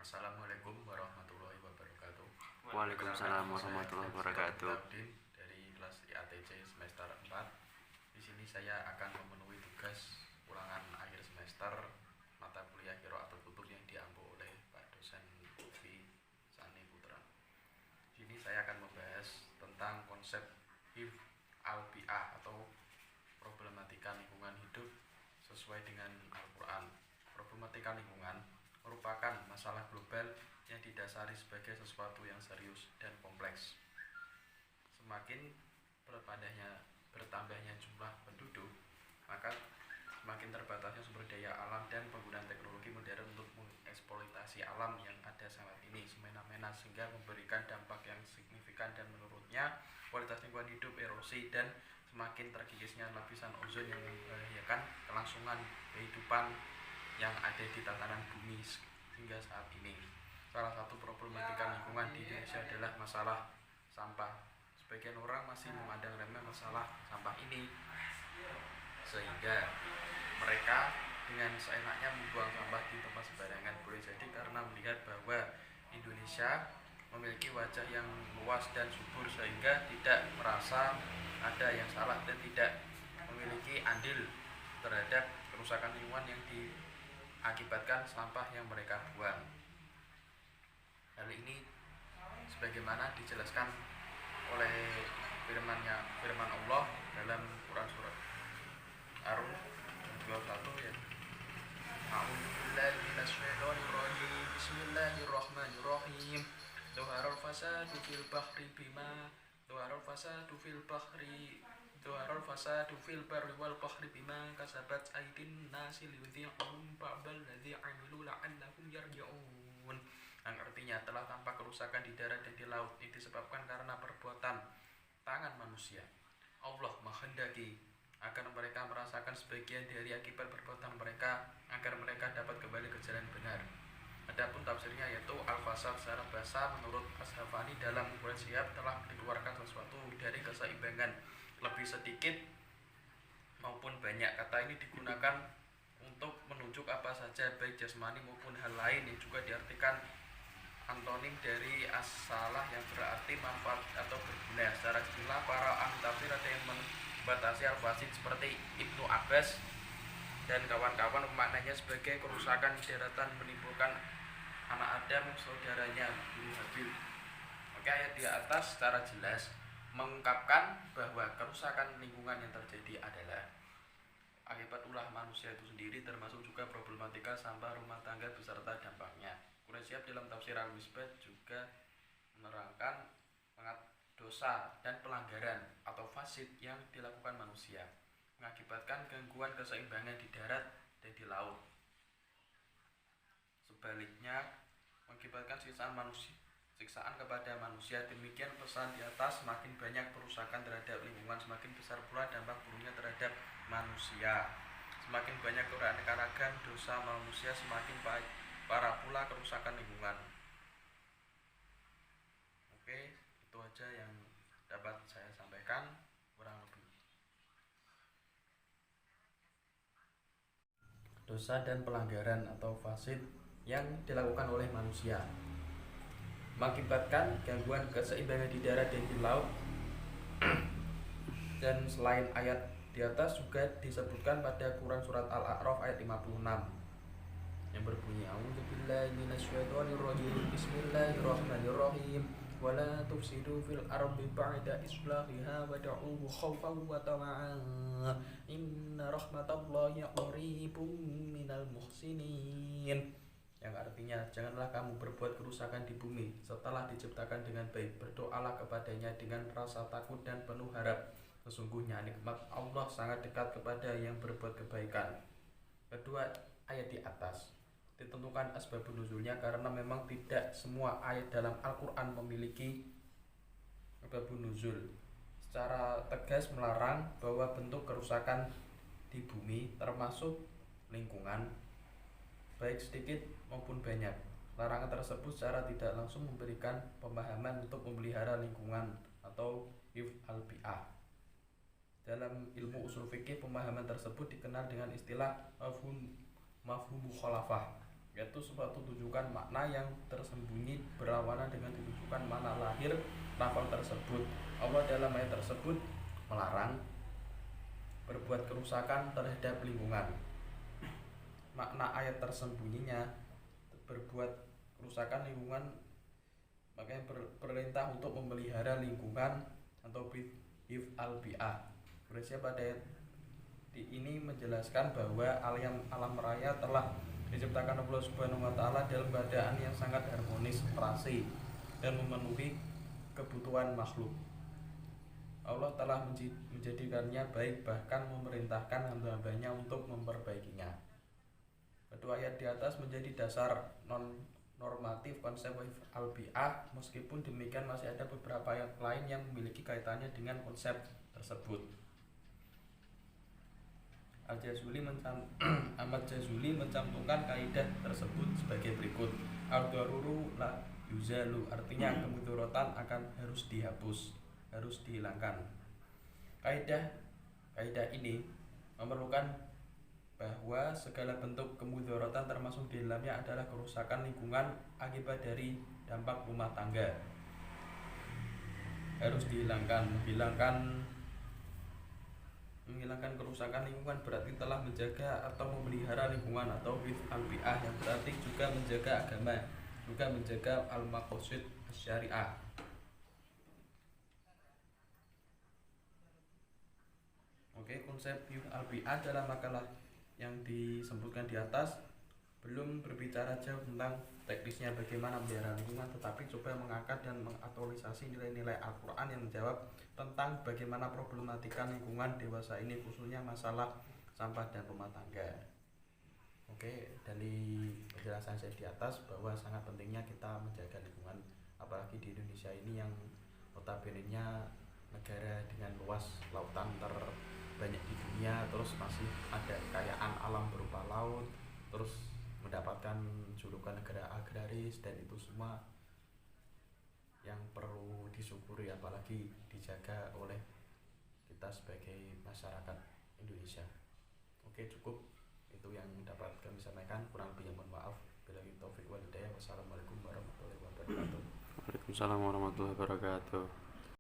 Assalamualaikum warahmatullahi wabarakatuh. Waalaikumsalam Perkenalkan, saya warahmatullahi Febzi wabarakatuh. Daudin dari kelas IATC semester 4. Di sini saya akan memenuhi tugas ulangan akhir semester mata kuliah Qiraatul Kutub yang diampu oleh Pak dosen Ufi Sani Putra. Di sini saya akan membahas tentang konsep hifz al-bi'ah atau problematika lingkungan hidup sesuai dengan Al-Quran. Problematika lingkungan merupakan masalah global yang didasari sebagai sesuatu yang serius dan kompleks. Semakin bertambahnya jumlah penduduk, maka semakin terbatasnya sumber daya alam dan penggunaan teknologi modern untuk mengeksploitasi alam yang ada saat ini semena-mena, sehingga memberikan dampak yang signifikan dan menurutnya kualitas lingkungan hidup erosi dan semakin terkikisnya lapisan ozon yang membahayakan kelangsungan kehidupan yang ada di tatanan bumi hingga saat ini. Salah satu problematika lingkungan di Indonesia adalah masalah sampah. Sebagian orang masih memandang remeh masalah sampah ini, sehingga mereka dengan seenaknya membuang sampah di tempat sembarangan. Boleh jadi karena melihat bahwa Indonesia memiliki wajah yang luas dan subur, sehingga tidak merasa ada yang salah dan tidak memiliki andil terhadap kerusakan lingkungan yang diakibatkan sampah yang mereka buang. Hal ini sebagaimana dijelaskan oleh firman Allah dalam Quran surat Ar-Rum 21 ya. A'udzubillahi minasyaitonirrajim. Bismillahirrahmanirrahim. Dhuharul fasadu fil bahri wal bahri bima kasabat aydin nasi liyudhi'ahum ba'dal ladzi 'amilu la'allahum yarji'un. Yang artinya telah tampak kerusakan di darat dan di laut. Ini disebabkan karena perbuatan tangan manusia. Allah menghendaki agar mereka merasakan sebagian dari akibat perbuatan mereka, agar mereka dapat kembali ke jalan benar. Adapun tafsirnya yaitu al-fasad secara bahasa menurut As-Hafani dalam Quran Siap telah dikeluarkan sesuatu dari keseimbangan, lebih sedikit maupun banyak. Kata ini digunakan untuk menunjuk apa saja baik jasmani maupun hal lain, yang juga diartikan antonim dari as-salah yang berarti manfaat atau berguna. Secara istilah para ahli tafsir ada yang membatasi al-fasid seperti Ibnu Abbas dan kawan-kawan memaknainya sebagai kerusakan di daratan menimbulkan anak Adam saudaranya Bani Habil. Maka ayat di atas secara jelas mengungkapkan bahwa kerusakan lingkungan yang terjadi adalah akibat ulah manusia itu sendiri, termasuk juga problematika sampah rumah tangga beserta dampaknya. Quran Siap dalam tafsir Al-Misbah juga menerangkan dosa dan pelanggaran atau fasid yang dilakukan manusia mengakibatkan gangguan keseimbangan di darat dan di laut. Sebaliknya mengakibatkan siksaan kepada manusia. Demikian pesan di atas, semakin banyak perusakan terhadap lingkungan, semakin besar pula dampak buruknya terhadap manusia. Semakin banyak keanekaragaman dosa manusia, semakin parah pula kerusakan lingkungan. Oke, itu aja yang dapat saya sampaikan kurang lebih. Dosa dan pelanggaran atau fasid yang dilakukan oleh manusia mengakibatkan gangguan keseimbangan di darat dan di laut. Dan selain ayat di atas juga disebutkan pada Quran surat Al-A'raf ayat 56 yang berbunyi A'udzubillahi minasyaitonirrajim. Bismillahirrahmanirrahim. Wala tufsidu fil ardi ba'da islahiha wad'uhu khaufan wa tama'an. Inna rahmatallahi qaribum minal muhsinin. Yang artinya, janganlah kamu berbuat kerusakan di bumi setelah diciptakan dengan baik. Berdoalah kepadanya dengan rasa takut dan penuh harap. Sesungguhnya nikmat Allah sangat dekat kepada yang berbuat kebaikan. Kedua ayat di atas ditentukan asbabun nuzulnya karena memang tidak semua ayat dalam Al-Quran memiliki asbabun nuzul secara tegas melarang bahwa bentuk kerusakan di bumi termasuk lingkungan, baik sedikit maupun banyak. Larangan tersebut secara tidak langsung memberikan pemahaman untuk memelihara lingkungan atau hifz al-bi'ah. Dalam ilmu usul fikih, pemahaman tersebut dikenal dengan istilah mafhum mukhalafah, yaitu suatu tujukan makna yang tersembunyi berlawanan dengan tujukan makna lahir lafal tersebut. Allah dalam ayat tersebut melarang berbuat kerusakan terhadap lingkungan. Makna ayat tersembunyinya berbuat kerusakan lingkungan, makanya perintah untuk memelihara lingkungan atau hifz al-bi'ah. Berarti pada ayat ini menjelaskan bahwa alam raya telah diciptakan Allah Subhanahu wa taala dalam keadaan yang sangat harmonis, terasi dan memenuhi kebutuhan makhluk. Allah telah menjadikannya baik, bahkan memerintahkan hamba-hambanya untuk memperbaikinya. Kedua ayat di atas menjadi dasar normatif konsep al-bi'ah. Meskipun demikian masih ada beberapa ayat lain yang memiliki kaitannya dengan konsep tersebut. Ahmad Jazuli mencantumkan kaidah tersebut sebagai berikut. Al-daruru la yuzalu, artinya kemudaratan akan harus dihapus, harus dihilangkan. Kaidah ini memerlukan bahwa segala bentuk kemudaratan termasuk di dalamnya adalah kerusakan lingkungan akibat dari dampak rumah tangga, harus dihilangkan. Menghilangkan kerusakan lingkungan berarti telah menjaga atau memelihara lingkungan atau hifz al-bi'ah, yang berarti juga menjaga agama, juga menjaga al-maqasid syariah. Oke, konsep hifz al-bi'ah dalam makalah yang disebutkan di atas belum berbicara jauh tentang teknisnya bagaimana memelihara lingkungan, tetapi coba mengangkat dan mengaktualisasi nilai-nilai Al-Quran yang menjawab tentang bagaimana problematika lingkungan dewasa ini, khususnya masalah sampah dan rumah tangga. Oke, dari penjelasan saya di atas bahwa sangat pentingnya kita menjaga lingkungan, apalagi di Indonesia ini yang notabene-nya negara dengan luas lautan terbanyak di dunia, terus masih ada kekayaan alam berupa laut, terus mendapatkan julukan negara agraris, dan itu semua yang perlu disyukuri, apalagi dijaga oleh kita sebagai masyarakat Indonesia. Oke, cukup itu yang dapat kami sampaikan, kurang lebihnya mohon maaf. Billahi taufik wal hidayah. Wassalamualaikum warahmatullahi wabarakatuh. Waalaikumsalam warahmatullahi wabarakatuh.